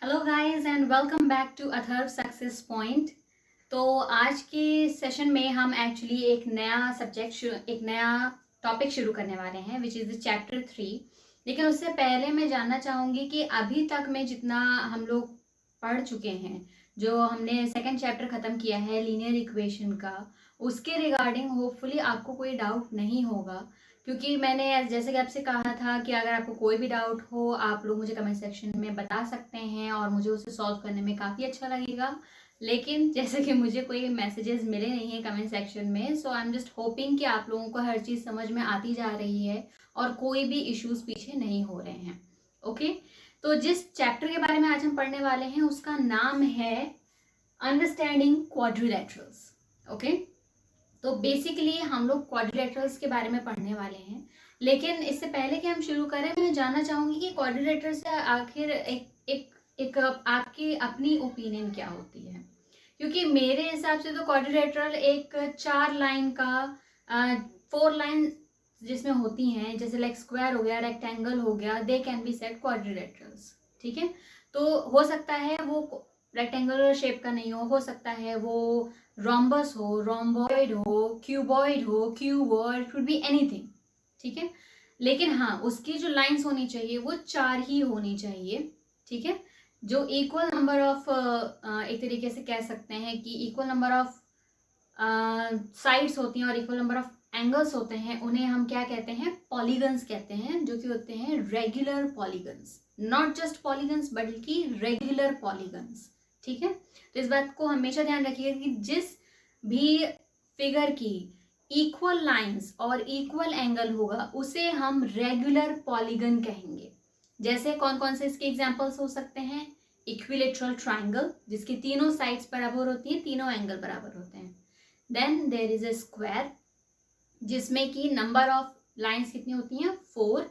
Hello guys and welcome back to Atharva success point. तो आज के सेशन में हम एक्चुअली एक नया टॉपिक शुरू करने वाले हैं विच इज़ द चैप्टर 3। लेकिन उससे पहले मैं जानना चाहूँगी कि अभी तक में जितना हम लोग पढ़ चुके हैं, जो हमने सेकंड चैप्टर ख़त्म किया है लीनियर इक्वेशन का, उसके रिगार्डिंग होपफुली आपको कोई डाउट नहीं होगा। क्योंकि मैंने जैसे कि आपसे कहा था कि अगर आपको कोई भी डाउट हो आप लोग मुझे कमेंट सेक्शन में बता सकते हैं और मुझे उसे सॉल्व करने में काफ़ी अच्छा लगेगा। लेकिन जैसे कि मुझे कोई मैसेजेस मिले नहीं हैं कमेंट सेक्शन में, सो आई एम जस्ट होपिंग कि आप लोगों को हर चीज़ समझ में आती जा रही है और कोई भी इश्यूज पीछे नहीं हो रहे हैं। ओके, तो जिस चैप्टर के बारे में आज हम पढ़ने वाले हैं उसका नाम है अंडरस्टैंडिंग क्वाड्रिलेटरल्स। ओके, तो बेसिकली हम लोग क्वाड्रिलेटरल्स के बारे में पढ़ने वाले हैं। लेकिन इससे पहले कि हम शुरू करें, मैं जानना चाहूंगी कि क्वाड्रिलेटरल से आखिर एक आपकी अपनी ओपिनियन क्या होती है। क्योंकि मेरे हिसाब से तो क्वाड्रिलेटरल एक 4 लाइन का 4 लाइन जिसमें होती हैं, जैसे लाइक स्क्वायर हो गया, रेक्टेंगल हो गया, they can be said quadrilaterals. ठीक है, तो हो सकता है वो रेक्टेंगुलर शेप का नहीं हो सकता है वो रोम्बस हो, रोम्बॉइड हो, क्यूबॉइड हो, क्यूब, और इट कुड बी एनीथिंग। ठीक है, लेकिन हाँ उसकी जो लाइंस होनी चाहिए वो 4 ही होनी चाहिए। ठीक है, जो इक्वल नंबर ऑफ एक तरीके से कह सकते हैं कि इक्वल नंबर ऑफ साइड्स होती हैं और इक्वल नंबर ऑफ एंगल्स होते हैं, उन्हें हम क्या कहते हैं, पॉलीगन्स कहते हैं, जो कि होते हैं regular polygons. Not just polygons बल्कि रेगुलर पॉलीगन्स। ठीक है, तो इस बात को हमेशा ध्यान रखिएगा कि जिस भी फिगर की इक्वल लाइंस और इक्वल एंगल होगा उसे हम रेगुलर पॉलीगन कहेंगे। जैसे कौन कौन से इसके एग्जांपल्स हो सकते हैं, इक्विलेटरल ट्राइंगल जिसकी तीनों साइड्स बराबर होती हैं, तीनों एंगल बराबर होते हैं। Then there is a square जिसमें कि नंबर ऑफ लाइंस कितनी होती हैं, 4,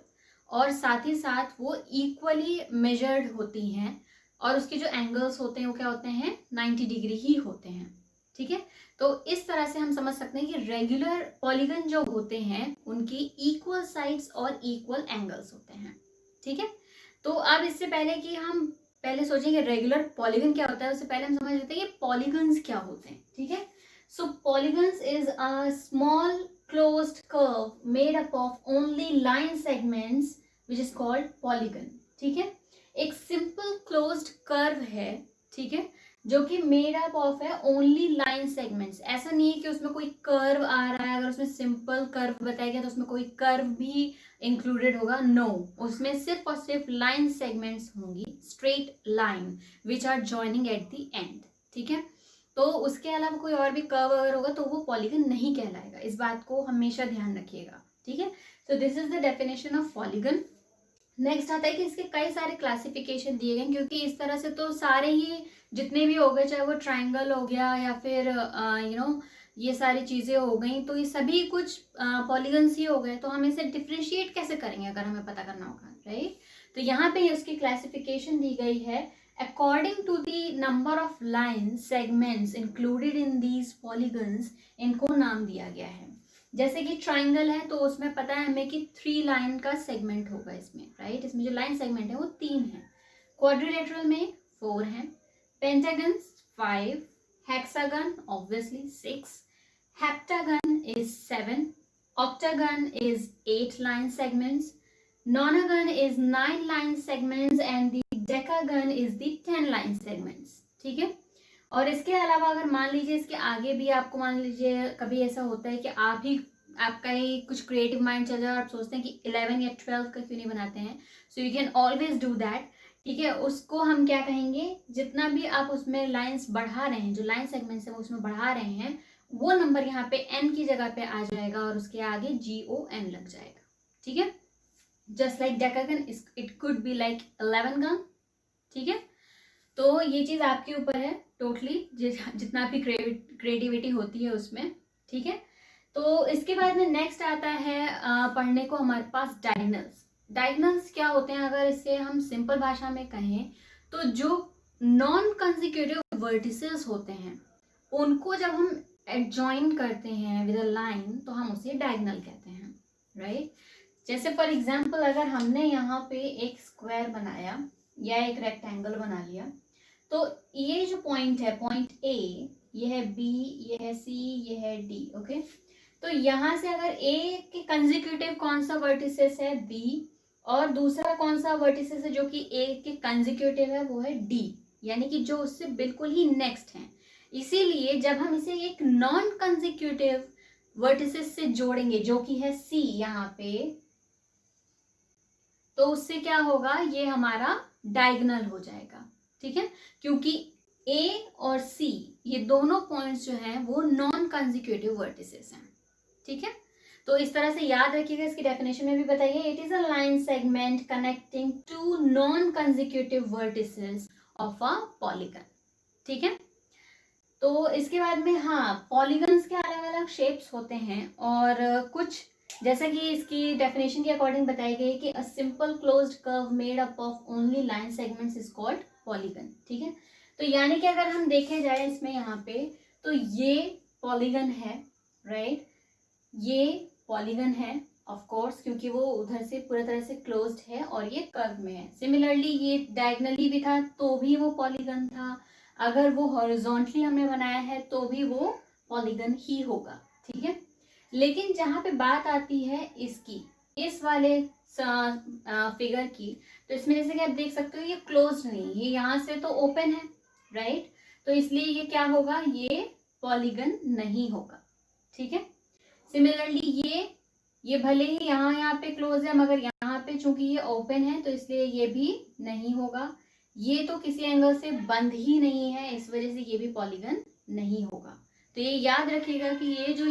और साथ ही साथ वो इक्वली मेजर्ड होती हैं और उसके जो एंगल्स होते हैं वो क्या होते हैं, 90 डिग्री ही होते हैं। ठीक है, तो इस तरह से हम समझ सकते हैं कि रेगुलर पॉलीगन जो होते हैं उनकी इक्वल साइड्स और इक्वल एंगल्स होते हैं। ठीक है, तो अब इससे पहले कि हम पहले सोचेंगे रेगुलर पॉलीगन क्या होता है, उससे पहले हम समझ लेते हैं कि पॉलीगन्स क्या होते हैं। ठीक है, so polygons is a small closed curve made up of only line segments which is called polygon। ठीक है, एक सिंपल क्लोज्ड कर्व है, ठीक है, जो कि मेड अप ऑफ है ओनली लाइन सेगमेंट्स। ऐसा नहीं है कि उसमें कोई कर्व आ रहा है, अगर उसमें सिंपल कर्व बताया गया तो उसमें कोई कर्व भी इंक्लूडेड होगा, नो, उसमें सिर्फ और सिर्फ लाइन सेगमेंट्स होंगी, straight line which are joining at the end. ठीक है, तो उसके अलावा कोई और भी कर्व अगर होगा तो वो पॉलीगन नहीं कहलाएगा, इस बात को हमेशा ध्यान रखिएगा। ठीक है, सो this is the definition of polygon. Next आता है कि इसके कई सारे क्लासिफिकेशन दिए गए, क्योंकि इस तरह से तो सारे ही जितने भी हो गए, चाहे वो ट्राइंगल हो गया या फिर ये सारी चीज़ें हो गई, तो ये सभी कुछ पॉलीगन्स ही हो गए, तो हम इसे डिफ्रेंशिएट कैसे करेंगे अगर हमें पता करना होगा, राइट। तो यहाँ पे उसकी क्लासिफिकेशन दी गई है according to the number of line segments included in these polygons, इनको नाम दिया गया है। जैसे कि ट्राइंगल है तो उसमें पता है हमें कि 3 लाइन का सेगमेंट होगा इसमें, राइट, इसमें जो लाइन सेगमेंट है वो 3 है। क्वाड्रिलेटरल में 4 है, pentagon 5, hexagon obviously 6, heptagon is 7, octagon is 8 line segments, nonagon is 9 line segments and the decagon is the 10 line segments। ठीक है, और इसके अलावा अगर मान लीजिए इसके आगे भी आपको, मान लीजिए कभी ऐसा होता है कि आपका ही कुछ क्रिएटिव माइंड चल रहा है और आप सोचते हैं कि 11 या 12 का क्यों नहीं बनाते हैं, so you can always do that. ठीक है, उसको हम क्या कहेंगे, जितना भी आप उसमें लाइंस बढ़ा रहे हैं, जो लाइन सेगमेंट्स है वो उसमें बढ़ा रहे हैं, वो नंबर यहाँ पे n की जगह पे आ जाएगा और उसके आगे GON लग जाएगा। ठीक है, just like decagon it could be like 11 gun. ठीक है, तो ये चीज आपके ऊपर है टोटली, जितना भी क्रिएटिविटी होती है उसमें। ठीक है, तो इसके बाद में नेक्स्ट आता है पढ़ने को हमारे पास डायगोनल्स। डायगोनल्स क्या होते हैं, अगर इसे हम सिंपल भाषा में कहें तो जो नॉन कंसेक्यूटिव वर्टिसेस होते हैं उनको जब हम एडजॉइन करते हैं विद अ लाइन तो हम उसे डायगोनल कहते हैं, राइट। जैसे फॉर एग्जाम्पल अगर हमने यहाँ पे एक स्क्वायर बनाया, या एक रेक्टेंगल बना लिया। तो ये जो पॉइंट है, पॉइंट ए, ये है बी, ये है सी, ये है डी। ओके, तो यहाँ से अगर ए के कंजिक्यूटिव कौन सा वर्टिसेस है, बी, और दूसरा कौन सा वर्टिसेस है जो कि ए के कंजिक्यूटिव है, वो है डी, यानी कि जो उससे बिल्कुल ही नेक्स्ट है। इसीलिए जब हम इसे एक नॉन कंजिक्यूटिव वर्टिसेस से जोड़ेंगे जो कि है सी यहाँ पे, तो उससे क्या होगा, ये हमारा डायगोनल हो जाएगा। ठीक है, क्योंकि ए और सी ये दोनों पॉइंट्स जो हैं वो नॉन कंजिक्यूटिव वर्टिसेस हैं। ठीक है, तो इस तरह से याद रखिएगा। इसकी डेफिनेशन में भी बताइए, it is a line segment connecting two non consecutive vertices of a polygon. ठीक है, तो इसके बाद में हाँ, पॉलीगन्स के अलग अलग शेप्स होते हैं, और कुछ जैसा कि इसकी डेफिनेशन के अकॉर्डिंग बताई गई कि a simple closed curve made up of only line segments is called polygon. ठीक है, तो यानी कि अगर हम देखे जाए इसमें यहाँ पे, तो ये पॉलीगन है, राइट, ये पॉलीगन है ऑफ कोर्स, क्योंकि वो उधर से पूरी तरह से क्लोज्ड है और ये कर्व में है। सिमिलरली ये डायगनली भी था तो भी वो पॉलीगन था, अगर वो हॉरिजॉन्टली हमने बनाया है तो भी वो पॉलीगन ही होगा। ठीक है, लेकिन जहाँ पे बात आती है इसकी, इस वाले फिगर की, तो इसमें जैसे कि आप देख सकते हो ये क्लोज्ड नहीं, ये यहाँ से तो ओपन है, राइट, तो इसलिए ये क्या होगा, ये पॉलीगन नहीं होगा। ठीक है, सिमिलरली ये भले ही यहाँ पे क्लोज है, मगर यहाँ पे चूंकि ये ओपन है तो इसलिए ये भी नहीं होगा। ये तो किसी एंगल से बंद ही नहीं है, इस वजह से ये भी पॉलीगन नहीं होगा। तो ये याद रखिएगा कि ये जो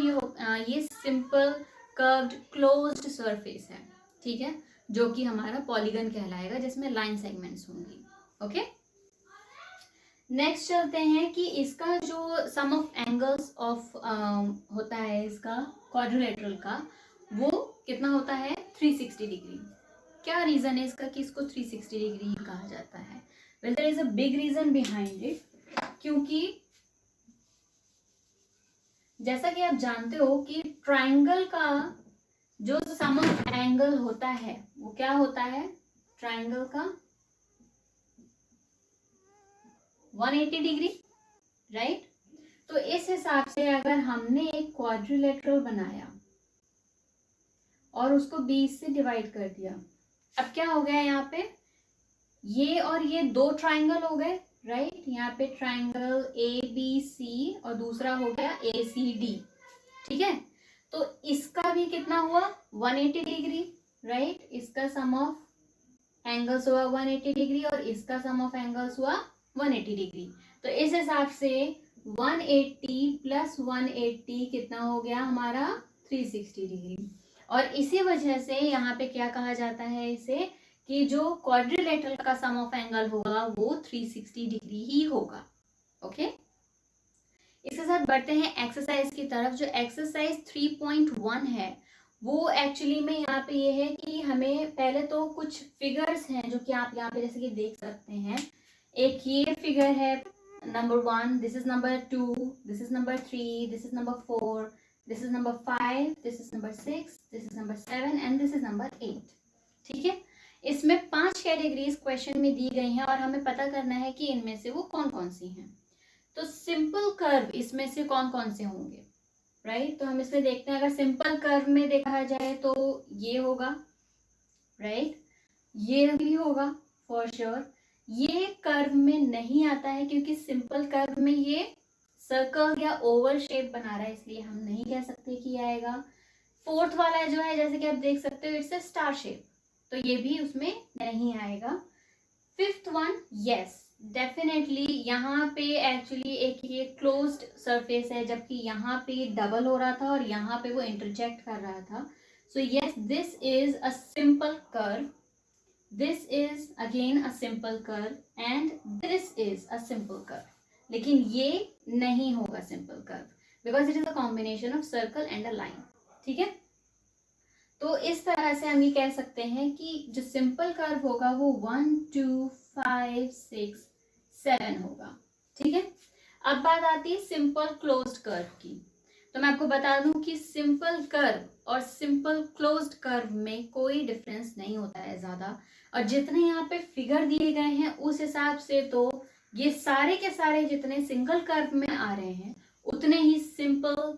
ये सिंपल कर्व्ड क्लोज्ड सरफेस है। ठीक है, जो कि हमारा पॉलीगन कहलाएगा, जिसमें लाइन सेगमेंट्स होंगी। ओके, नेक्स्ट चलते हैं कि इसका जो सम ऑफ एंगल्स ऑफ होता है इसका क्वाड्रिलेटरल का, वो कितना होता है, 360 डिग्री। क्या रीजन है इसका कि इसको 360 डिग्री ही कहा जाता है? Well, there is a big reason behind it, क्योंकि जैसा कि आप जानते हो कि ट्राइंगल का जो सम ऑफ एंगल होता है वो क्या होता है, ट्राइंगल का 180 डिग्री, राइट। तो इस हिसाब से अगर हमने एक क्वाड्रिलेटरल बनाया और उसको 20 से डिवाइड कर दिया, अब क्या हो गया, यहाँ पे ये और ये दो ट्राइंगल हो गए, राइट। यहाँ पे ट्राइंगल ABC और दूसरा हो गया ACD। ठीक है, तो इसका भी कितना हुआ, 180 डिग्री, राइट। इसका सम ऑफ एंगल्स हुआ 180 डिग्री और इसका सम ऑफ एंगल्स हुआ 180 डिग्री। तो इस हिसाब से 180 प्लस 180 कितना हो गया हमारा, 360 डिग्री। और इसी वजह से यहाँ पे क्या कहा जाता है इसे, कि जो क्वाड्रिलेटरल का सम ऑफ एंगल होगा वो 360 डिग्री ही होगा। ओके, इसके साथ बढ़ते हैं एक्सरसाइज की तरफ। जो एक्सरसाइज 3.1 है वो एक्चुअली में यहाँ पे ये है कि हमें पहले तो कुछ फिगर्स हैं जो कि आप यहाँ पे जैसे कि देख सकते हैं। एक ये फिगर है number 1, this is number 2, this is number 3, this is number 4, this is number 5, this is number 6, this is number 7 and this is number 8। ठीक है, इसमें 5 कैटेगरीज क्वेश्चन में दी गई हैं और हमें पता करना है कि इनमें से वो कौन कौन सी हैं। तो सिंपल कर्व इसमें से कौन कौन से होंगे, राइट। तो हम इसमें देखते हैं, अगर सिंपल कर्व में देखा जाए तो ये होगा, राइट, ये भी होगा फॉर श्योर। ये कर्व में नहीं आता है क्योंकि सिंपल कर्व में ये सर्कल या ओवल शेप बना रहा है, इसलिए हम नहीं कह सकते कि आएगा। फोर्थ वाला जो है जैसे कि आप देख सकते हो इट्स अ स्टार शेप, तो ये भी उसमें नहीं आएगा। फिफ्थ वन, यस डेफिनेटली यहाँ पे एक्चुअली एक ये क्लोज्ड सरफेस है, जबकि यहाँ पे डबल हो रहा था और यहाँ पे वो इंटरजेक्ट कर रहा था। So yes, this is a simple curve, this is again a simple curve and this is a simple curve. लेकिन ये नहीं होगा simple curve because it is a combination of circle and a line. ठीक है, तो इस तरह से हम ये कह सकते हैं कि जो सिंपल कर्व होगा वो 1 2 5 6 7 होगा। ठीक है, अब बात आती है सिंपल क्लोज्ड कर्व की। तो मैं आपको बता दूं कि सिंपल कर्व और सिंपल क्लोज्ड कर्व में कोई डिफरेंस नहीं होता है ज़्यादा। और जितने यहाँ पे फिगर दिए गए हैं उस हिसाब से तो ये सारे के सारे जितने सिंगल कर्व में आ रहे हैं उतने ही सिंपल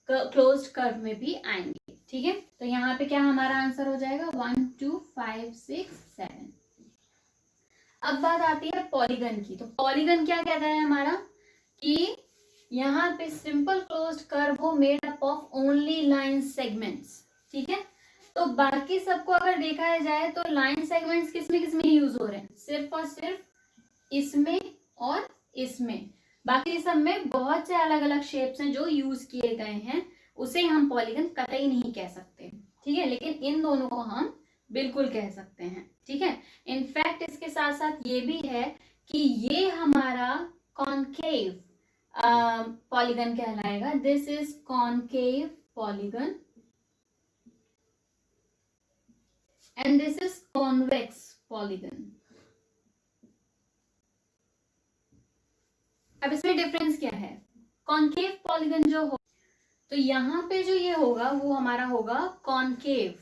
क्लोज्ड कर्व में भी आएंगे। ठीक है, तो यहाँ पे क्या हमारा आंसर हो जाएगा 1 2 5 6 7। अब बात आती है पॉलीगन की। तो पॉलीगन क्या कहता है हमारा कि यहाँ पे सिंपल क्लोज्ड कर्व हो made up of only line segments. ठीक है, तो बाकी सबको अगर देखा जाए तो लाइन सेगमेंट्स किसमें यूज हो रहे हैं, सिर्फ और सिर्फ इसमें और इसमें। बाकी सब में बहुत से अलग अलग शेप्स हैं जो यूज किए गए हैं, उसे हम पॉलीगन कतई नहीं कह सकते। ठीक है, लेकिन इन दोनों को हम बिल्कुल कह सकते हैं। ठीक है, इनफैक्ट इसके साथ साथ ये भी है कि ये हमारा कॉन्केव पॉलीगन कहलाएगा। This is concave polygon and this is convex polygon. अब इसमें डिफरेंस क्या है, कॉन्केव पॉलीगन जो हो तो यहाँ पे जो ये होगा वो हमारा होगा कॉन्केव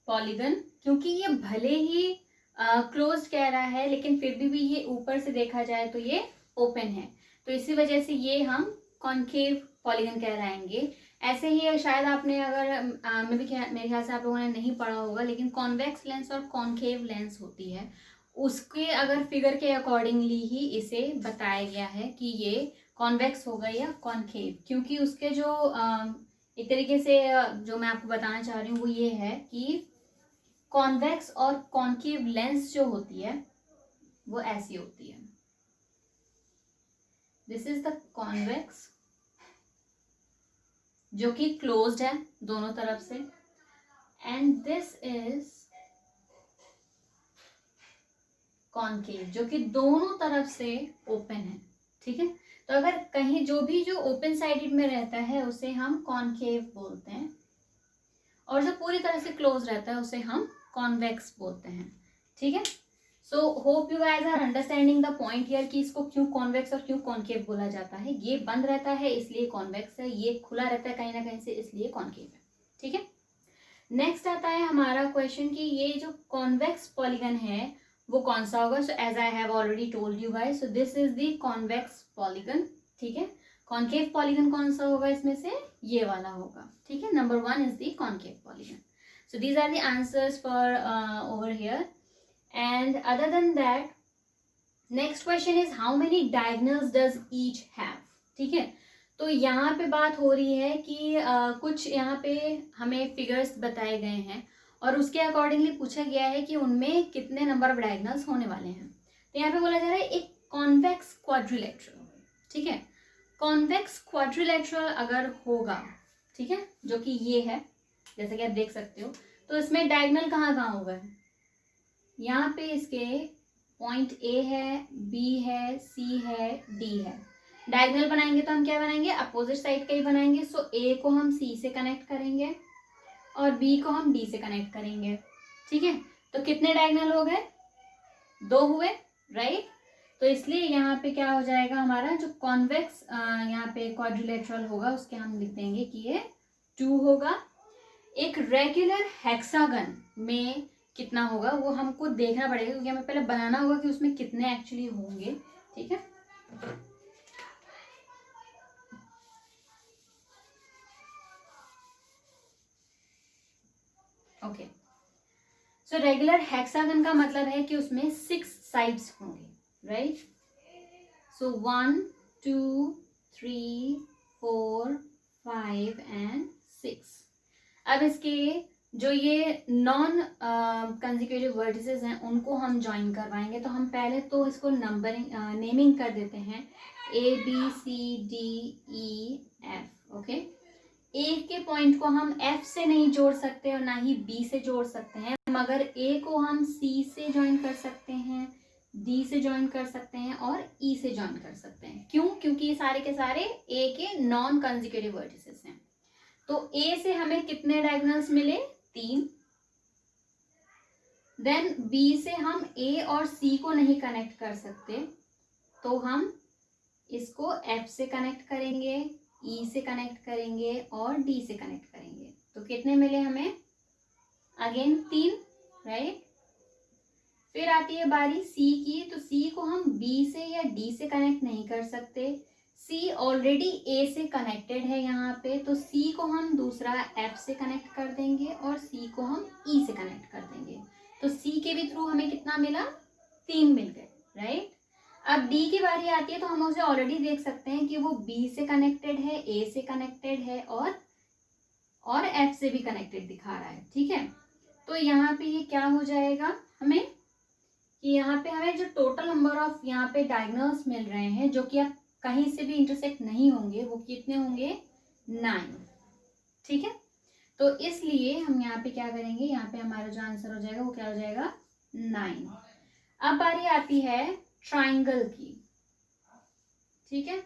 पॉलीगन, क्योंकि ये भले ही क्लोज्ड कह रहा है लेकिन फिर भी ये ऊपर से देखा जाए तो ये ओपन है, तो इसी वजह से ये हम कॉन्केव पॉलीगन कहलाएंगे। ऐसे ही शायद आपने अगर मेरे ख्याल से आप लोगों ने नहीं पढ़ा होगा, लेकिन कॉन्वेक्स लेंस और कॉन्केव लेंस होती है, उसके अगर फिगर के अकॉर्डिंगली ही इसे बताया गया है कि ये कॉन्वेक्स होगा या कॉन्केव, क्योंकि उसके जो एक तरीके से जो मैं आपको बताना चाह रही हूँ वो ये है कि कॉन्वेक्स और कॉन्केव लेंस जो होती है वो ऐसी होती है। दिस इज द कॉन्वेक्स जो कि क्लोज्ड है दोनों तरफ से, एंड दिस इज कॉन्केव जो कि दोनों तरफ से ओपन है। ठीक है, तो अगर कहीं जो ओपन साइडेड में रहता है उसे हम कॉन्केव बोलते हैं, और जो पूरी तरह से क्लोज रहता है उसे हम कॉन्वेक्स बोलते हैं। ठीक है, so hope you guys are understanding the point here कि इसको क्यों कॉन्वेक्स और क्यों कॉन्केव बोला जाता है। ये बंद रहता है इसलिए कॉन्वेक्स है, ये खुला रहता है कहीं ना कहीं से इसलिए कॉन्केव है। ठीक है, नेक्स्ट आता है हमारा क्वेश्चन कि ये जो कॉन्वेक्स पॉलीगन है वो कौन सा होगा। So as I have already told you guys, so this is the convex polygon. ठीक है, कॉन्केव पॉलीगन कौन सा होगा इसमें से, ये वाला होगा। ठीक है, number 1 is the concave polygon. So these are the answers for over here, and other than that next question is how many diagonals does each have. ठीक है, तो यहाँ पे बात हो रही है कि कुछ यहाँ पे हमें फिगर्स बताए गए हैं और उसके अकॉर्डिंगली पूछा गया है कि उनमें कितने नंबर ऑफ डायगोनल्स होने वाले हैं। तो यहाँ पे बोला जा रहा है एक कॉन्वेक्स क्वाड्रिलेटरल। ठीक है, कॉन्वेक्स क्वाड्रिलेटरल अगर होगा, ठीक है, जो कि ये है जैसे कि आप देख सकते हो, तो इसमें डायगोनल कहाँ कहाँ होगा, यहाँ पे इसके पॉइंट ए है, बी है, सी है, डी है। डायगोनल बनाएंगे तो हम क्या बनाएंगे, अपोजिट साइड का ही बनाएंगे। सो ए को हम सी से कनेक्ट करेंगे और बी को हम डी से कनेक्ट करेंगे। ठीक है, तो कितने डायगोनल हो गए, 2 हुए, राइट। तो इसलिए यहाँ पे क्या हो जाएगा हमारा जो कॉन्वेक्स यहाँ पे क्वाड्रिलेटरल होगा उसके हम लिख देंगे कि ये 2 होगा। एक रेगुलर हेक्सागन में कितना होगा वो हमको देखना पड़ेगा, क्योंकि हमें पहले बनाना होगा कि उसमें कितने एक्चुअली होंगे। ठीक है, ओके। सो रेगुलर हेक्सागन का मतलब है कि उसमें 6 साइड्स होंगे, राइट। So 1 2 3 4 5 and 6। अब इसके जो ये नॉन कंसेक्यूटिव वर्टिसेस हैं उनको हम ज्वाइन करवाएंगे। तो हम पहले तो इसको नंबरिंग नेमिंग कर देते हैं, A B C D E F। Okay, A के पॉइंट को हम F से नहीं जोड़ सकते और ना ही B से जोड़ सकते हैं, मगर A को हम C से ज्वाइन कर सकते हैं, D से ज्वाइन कर सकते हैं और E से ज्वाइन कर सकते हैं। क्यों, क्योंकि ये सारे के सारे A के नॉन कंसेक्यूटिव वर्टिसेस हैं। तो A से हमें कितने डायगोनल्स मिले, 3। देन B से हम A और C को नहीं कनेक्ट कर सकते, तो हम इसको F से कनेक्ट करेंगे, E से कनेक्ट करेंगे और D से कनेक्ट करेंगे। तो कितने मिले हमें, अगेन 3, राइट। फिर आती है बारी सी की, तो सी को हम बी से या डी से कनेक्ट नहीं कर सकते, सी ऑलरेडी ए से कनेक्टेड है यहाँ पे, तो सी को हम दूसरा एफ से कनेक्ट कर देंगे और सी को हम ई से कनेक्ट कर देंगे। तो सी के भी थ्रू हमें कितना मिला, 3 मिल गए, राइट। अब डी की बारी आती है, तो हम उसे ऑलरेडी देख सकते हैं कि वो बी से कनेक्टेड है, ए से कनेक्टेड है और एफ से भी कनेक्टेड दिखा रहा है, ठीक है। तो यहाँ पे ये क्या हो जाएगा हमें कि यहाँ पे हमें जो टोटल नंबर ऑफ यहाँ पे डायगोनल्स मिल रहे हैं जो कि आप कहीं से भी इंटरसेक्ट नहीं होंगे, वो कितने होंगे, 9, ठीक है। तो इसलिए हम यहाँ पे क्या करेंगे, यहाँ पे हमारा जो आंसर हो जाएगा वो क्या हो जाएगा, 9। अब बारी आती है ट्राइंगल की, ठीक है।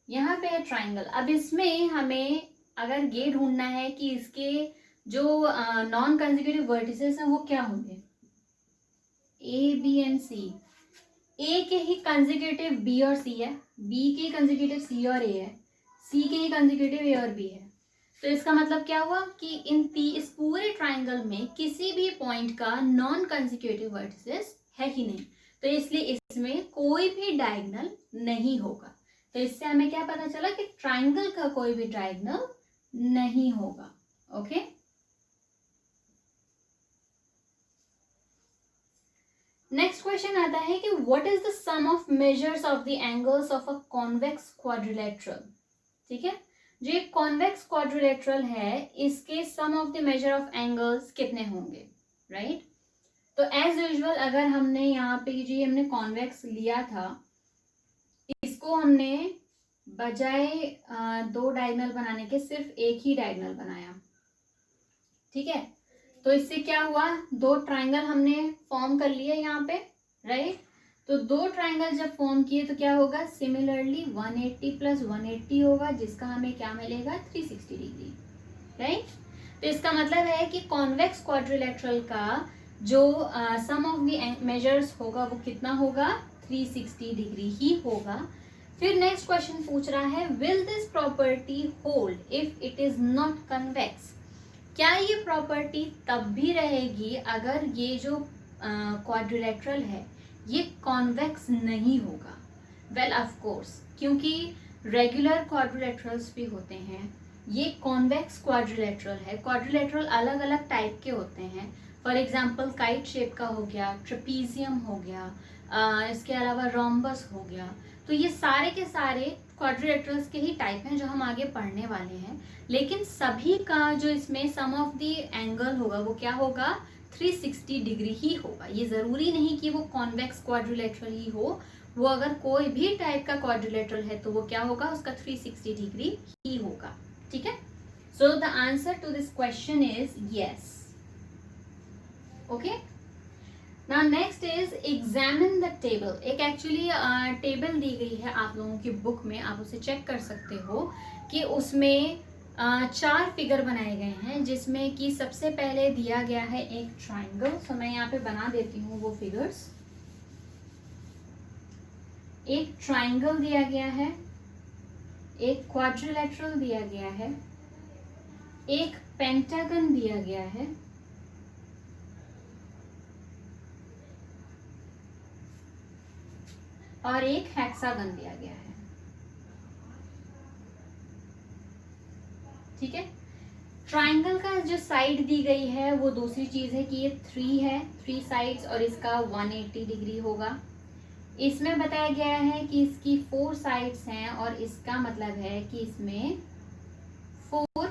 यहाँ पे है ट्राइंगल। अब इसमें हमें अगर ये ढूंढना है कि इसके जो नॉन कंसेक्यूटिव वर्टिसेस हैं वो क्या होंगे, ए बी एंड सी। ए के ही कंसेक्यूटिव बी और सी है, बी के ही कंसेक्यूटिव सी और ए है, सी के ही कंसेक्यूटिव ए और बी है। तो इसका मतलब क्या हुआ कि इस पूरे ट्राइंगल में किसी भी पॉइंट का नॉन कंसेक्यूटिव वर्टिसेस है ही नहीं, तो इसलिए इसमें कोई भी डायगोनल नहीं होगा। तो इससे हमें क्या पता चला कि ट्राइंगल का कोई भी डायगोनल नहीं होगा, ओके। नेक्स्ट क्वेश्चन आता है कि what is the sum of measures of the angles of a convex quadrilateral, ठीक है। जो एक कॉन्वेक्स क्वाड्रिलेटरल है इसके sum of the measure of angles कितने होंगे, राइट। तो एज यूजुअल अगर हमने यहाँ पे जो हमने कॉन्वेक्स लिया था, इसको हमने बजाय 2 डायगोनल बनाने के सिर्फ एक ही डायगोनल बनाया, ठीक है। तो इससे क्या हुआ, 2 ट्राइंगल हमने फॉर्म कर लिए यहाँ पे, राइट। तो 2 ट्राइंगल जब फॉर्म किए तो क्या होगा, सिमिलरली 180 प्लस 180 होगा, जिसका हमें क्या मिलेगा, 360 डिग्री, राइट। तो इसका मतलब है कि कॉन्वेक्स क्वाड्रिलेटरल का जो सम ऑफ द मेजर्स होगा वो कितना होगा, 360 डिग्री ही होगा। फिर नेक्स्ट क्वेश्चन पूछ रहा है, will this property hold if it is not convex. क्या ये प्रॉपर्टी तब भी रहेगी अगर ये जो क्वाड्रिलेटरल है ये कॉन्वेक्स नहीं होगा। वेल ऑफ कोर्स, क्योंकि रेगुलर क्वाड्रिलेटरल्स भी होते हैं, ये कॉन्वेक्स क्वाड्रिलेटरल है। क्वाड्रिलेटरल अलग अलग टाइप के होते हैं, फॉर एग्जांपल काइट शेप का हो गया, ट्रेपीजियम हो गया, इसके अलावा रोम्बस हो गया। तो ये सारे के सारे क्वाड्रिलेटरल्स के ही टाइप हैं जो हम आगे पढ़ने वाले हैं, लेकिन सभी का जो इसमें सम ऑफ द एंगल होगा वो क्या होगा, 360 डिग्री ही होगा। ये जरूरी नहीं कि वो कॉन्वेक्स क्वाड्रिलेटरल ही हो, वो अगर कोई भी टाइप का क्वाड्रिलेटरल है तो वो क्या होगा, उसका 360 डिग्री ही होगा, ठीक है। So the answer to this question is yes, okay. Now next is examine the table. एक एक्चुअली टेबल दी गई है आप लोगों की बुक में, आप उसे चेक कर सकते हो कि उसमें 4 फिगर बनाए गए हैं, जिसमें कि सबसे पहले दिया गया है एक ट्राइंगल। तो मैं यहाँ पे बना देती हूँ वो फिगर्स। एक ट्राइंगल दिया गया है, एक क्वाड्रिलेटरल दिया गया है, एक पेंटागन दिया गया है, और एक हेक्सागन दिया गया है, ठीक है। ट्राइंगल का जो साइड दी गई है वो दूसरी चीज है कि ये 3 है, 3 साइड्स, और इसका 180 डिग्री होगा। इसमें बताया गया है कि इसकी 4 साइड्स हैं, और इसका मतलब है कि इसमें 4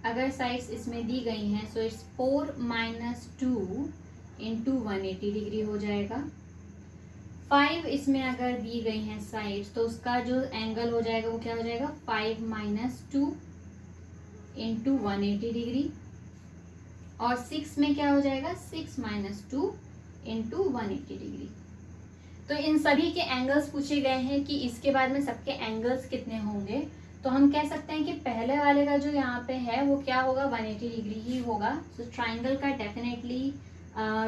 अगर साइड्स इसमें दी गई हैं, सो इट्स 4 - 2 इंटू 180 डिग्री हो जाएगा। 5 इसमें अगर दी गई हैं साइड्स, तो उसका जो एंगल हो जाएगा वो क्या हो जाएगा, 5 - 2 इंटू 180 डिग्री। और 6 में क्या हो जाएगा, 6 - 2 इंटू 180 डिग्री। तो इन सभी के एंगल्स पूछे गए हैं कि इसके बाद में सबके एंगल्स कितने होंगे। तो हम कह सकते हैं कि पहले वाले का जो यहाँ पे है वो क्या होगा, 180 डिग्री ही होगा। तो ट्राइंगल का डेफिनेटली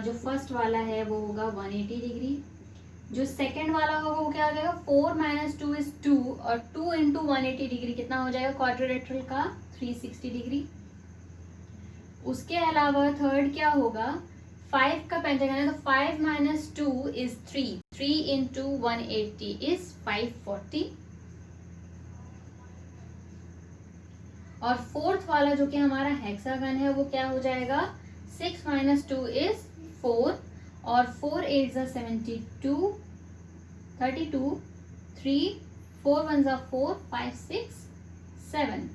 जो फर्स्ट वाला है वो होगा 180 डिग्री। जो सेकंड वाला होगा वो क्या हो जाएगा, 4 - 2 इज 2, और 2 इंटू 180 डिग्री कितना हो जाएगा क्वाड्रिलेटरल का, 360 डिग्री। उसके अलावा थर्ड क्या होगा, 5 का पेंटागन है, तो 5 माइनस 2 इज 3, 3 इंटू 180 इज 540। और फोर्थ वाला जो कि हमारा हेक्सागन है वो क्या हो जाएगा, 6 माइनस 2 इज 4, और 4 8 ज़ा 72, 32, 3, 4 1 ज़ा 4, 5 6 7।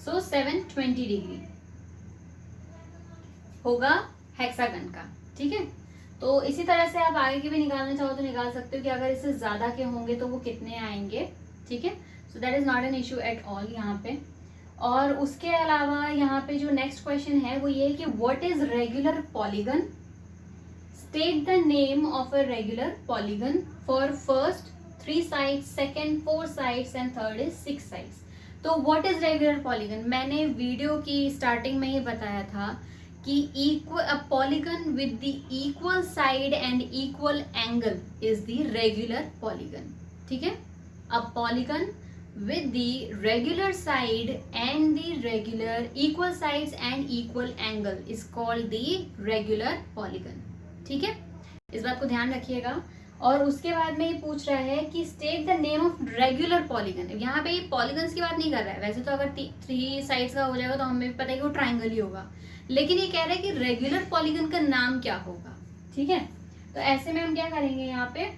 सो 720 डिग्री होगा हेक्सागन का। ठीक है, तो इसी तरह से आप आगे के भी निकालना चाहो तो निकाल सकते हो कि अगर इससे ज्यादा के होंगे तो वो कितने आएंगे। ठीक है, so that is not an issue at all यहाँ पे। और उसके अलावा यहाँ पे जो नेक्स्ट क्वेश्चन है वो ये है कि what is regular polygon, state the name of a regular polygon for first 3 sides, second 4 sides and third is 6 sides. तो व्हाट इज रेगुलर पॉलीगन, मैंने वीडियो की स्टार्टिंग में ही बताया था कि equal a polygon with the equal side and equal angle is the regular polygon. ठीक है, a polygon with the regular side and the regular equal sides and equal angle is called the regular polygon। ठीक है, इस बात को ध्यान रखिएगा। और उसके बाद में ये पूछ रहा है कि state the name of regular polygon. यहाँ पे ये पॉलीगन्स की बात नहीं कर रहा है, वैसे तो अगर 3 साइड्स का हो जाएगा तो हमें पता है कि वो ट्राइंगल ही होगा, लेकिन ये कह रहा है कि रेगुलर पॉलीगन का नाम क्या होगा। ठीक है, तो ऐसे में हम क्या करेंगे, यहाँ पे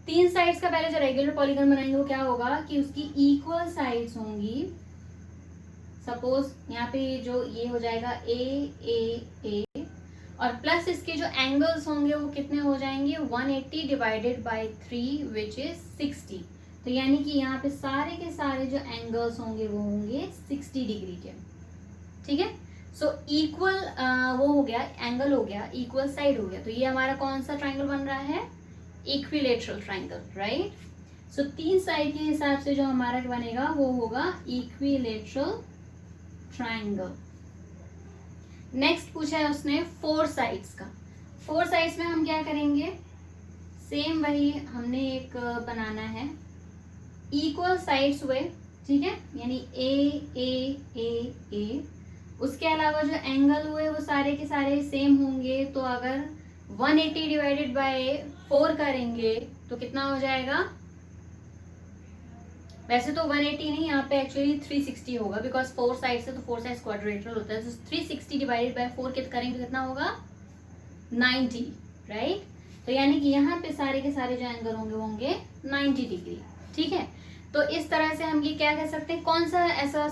3 साइड्स का पहले जो रेगुलर पॉलीगन बनाएंगे वो क्या होगा कि उसकी इक्वल साइड्स होंगी। सपोज यहाँ पे जो ये हो जाएगा ए, और प्लस इसके जो एंगल्स होंगे वो कितने हो जाएंगे, 180 डिवाइडेड बाय 3 विच इज 60। तो यानी कि यहाँ पे सारे के सारे जो एंगल्स होंगे वो होंगे 60 डिग्री के। ठीक है, सो इक्वल वो हो गया, एंगल हो गया, इक्वल साइड हो गया। तो ये हमारा कौन सा ट्राइंगल बन रहा है, इक्विलेटरल ट्राइंगल, राइट। सो 3 साइड के हिसाब से जो हमारा बनेगा वो होगा इक्विलेटरल ट्राइंगल। नेक्स्ट पूछा है उसने 4 साइड्स का। 4 साइड्स में हम क्या करेंगे, सेम वही हमने एक बनाना है, इक्वल साइड्स हुए। ठीक है, यानी ए, उसके अलावा जो एंगल हुए वो सारे के सारे सेम होंगे। तो अगर 180 डिवाइडेड बाय 4 करेंगे तो कितना हो जाएगा, वैसे तो 180 नहीं, यहाँ पे एक्चुअली 360 होगा, बिकॉज 4 साइड से तो 4 साइड क्वाड्रेटरल होता है। तो 360 डिवाइडेड बाय 4 करेंगे तो कितना होगा, 90, राइट। तो यानी कि यहाँ पे सारे के सारे जो एंगल होंगे होंगे 90 डिग्री। ठीक है, तो इस तरह से हम ये क्या कह सकते हैं, कौन सा ऐसा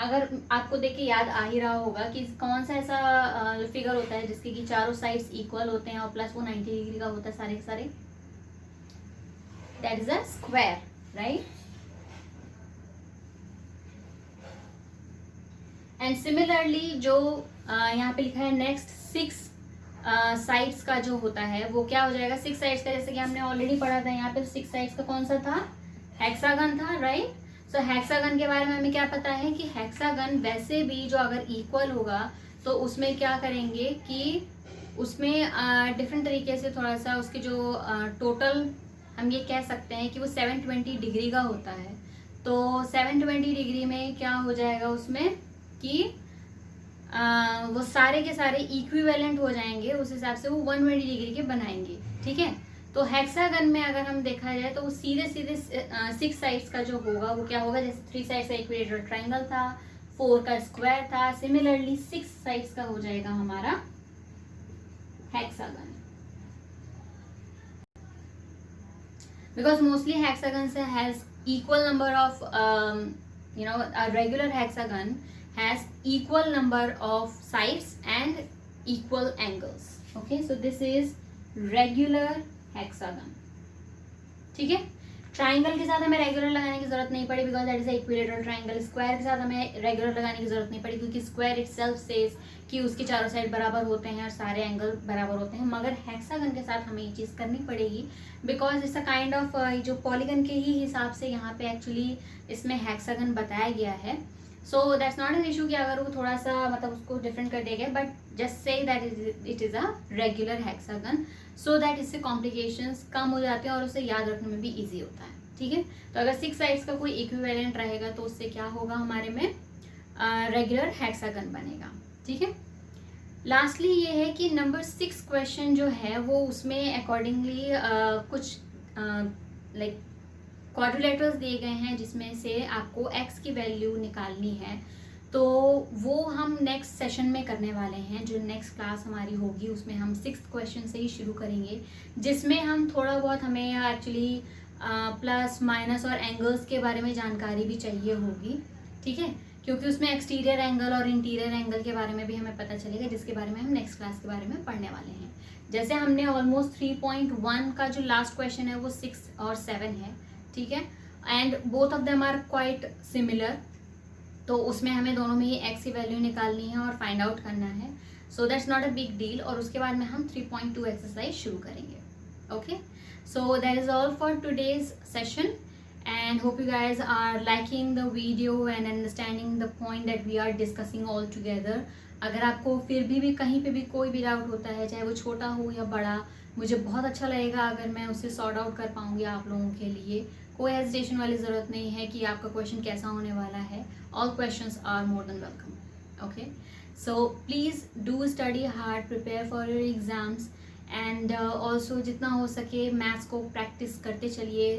अगर आपको देख के याद आ ही रहा होगा कि कौन सा ऐसा फिगर होता है जिसके कि चारों साइड्स इक्वल होते हैं और प्लस वो 90 डिग्री का होता है सारे के सारे, that is a square, right. And similarly जो यहाँ पे लिखा है नेक्स्ट 6 साइड्स का जो होता है वो क्या हो जाएगा, 6 साइड्स का जैसे कि हमने ऑलरेडी पढ़ा था यहाँ पे 6 साइड्स का कौन सा था, हेक्सागन था, राइट। सो हेक्सागन के बारे में हमें क्या पता है कि हेक्सागन वैसे भी जो अगर इक्वल होगा तो उसमें क्या करेंगे कि उसमें डिफरेंट तरीके से थोड़ा सा उसके जो टोटल हम ये कह सकते हैं कि वो 720 डिग्री का होता है। तो 720 डिग्री में क्या हो जाएगा उसमें कि वो सारे के सारे इक्विवेलेंट हो जाएंगे, उस हिसाब से वो 120 डिग्री के बनाएंगे। ठीक है, तो हेक्सागन में अगर हम देखा जाए तो वो सीधे 6 साइड्स का जो होगा वो क्या होगा, जैसे 3 साइड्स का इक्विलेटरल ट्राइंगल था, 4 का स्क्वायर था, सिमिलरली 6 साइड्स का हो जाएगा हमारा hexagon. Because mostly hexagon has equal number of a regular hexagon has equal number of sides and equal angles. Okay, so this is regular hexagon. ठीक है, ट्राइंगल के साथ हमें रेगुलर लगाने की जरूरत नहीं पड़ी because that is equilateral triangle. Square के साथ हमें रेगुलर लगाने की जरूरत नहीं पड़ी क्योंकि स्क्वायर इटसेल्फ सेज कि उसके चारों साइड बराबर होते हैं और सारे एंगल बराबर होते हैं। मगर हेक्सागन के साथ हमें ये चीज़ करनी पड़ेगी because it's a kind of जो पॉलीगन के ही हिसाब से यहाँ पे एक्चुअली इसमें हेक्सागन बताया गया है। So that's not an issue कि अगर वो थोड़ा सा मतलब उसको डिफरेंट कर दिया गया, but just say that it is a regular hexagon, so that इससे कॉम्प्लिकेशंस कम हो जाते हैं और उसे याद रखने में भी ईजी होता है, ठीक है। तो अगर 6 साइड्स का कोई इक्विवेलेंट रहेगा तो उससे क्या होगा, हमारे में रेगुलर हेक्सागन बनेगा, ठीक है। लास्टली ये है कि नंबर 6 क्वेश्चन जो है वो उसमें अकॉर्डिंगली कुछ लाइक क्वाड्रिलेटरल्स दिए गए हैं जिसमें से आपको x की वैल्यू निकालनी है। तो वो हम नेक्स्ट सेशन में करने वाले हैं, जो नेक्स्ट क्लास हमारी होगी उसमें हम 6th क्वेश्चन से ही शुरू करेंगे, जिसमें हम थोड़ा बहुत हमें एक्चुअली प्लस माइनस और एंगल्स के बारे में जानकारी भी चाहिए होगी, ठीक है, क्योंकि उसमें एक्सटीरियर एंगल और इंटीरियर एंगल के बारे में भी हमें पता चलेगा, जिसके बारे में हम नेक्स्ट क्लास के बारे में पढ़ने वाले हैं। जैसे हमने ऑलमोस्ट 3.1 का जो लास्ट क्वेश्चन है वो 6 और 7 है, ठीक है, and both of them are quite similar. तो उसमें हमें दोनों में ही एक्स की वैल्यू निकालनी है और फाइंड आउट करना है, so that's not a big deal. और उसके बाद में हम 3.2 एक्सरसाइज शुरू करेंगे। Okay, so that is all for today's session and hope you guys are liking the video and understanding the point that we are discussing all together. अगर आपको फिर भी कहीं पे भी कोई भी डाउट होता है, चाहे वो छोटा हो या बड़ा, मुझे बहुत अच्छा लगेगा अगर मैं उसे सॉर्ट आउट कर पाऊंगी आप लोगों के लिए। कोई हेजिटेशन वाली ज़रूरत नहीं है कि आपका क्वेश्चन कैसा होने वाला है। All questions are more than welcome. Okay, so please do study hard, prepare for your exams and also जितना हो सके मैथ्स को प्रैक्टिस करते चलिए।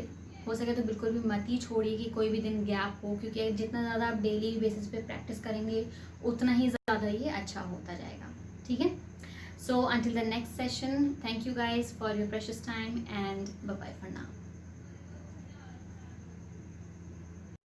हो सके तो बिल्कुल भी मत ही छोड़िए कि कोई भी दिन गैप हो, क्योंकि जितना ज़्यादा आप डेली बेसिस पे प्रैक्टिस करेंगे उतना ही ज़्यादा ये अच्छा होता जाएगा, ठीक है। So until the next session, thank you guys for your precious time and bye bye for now.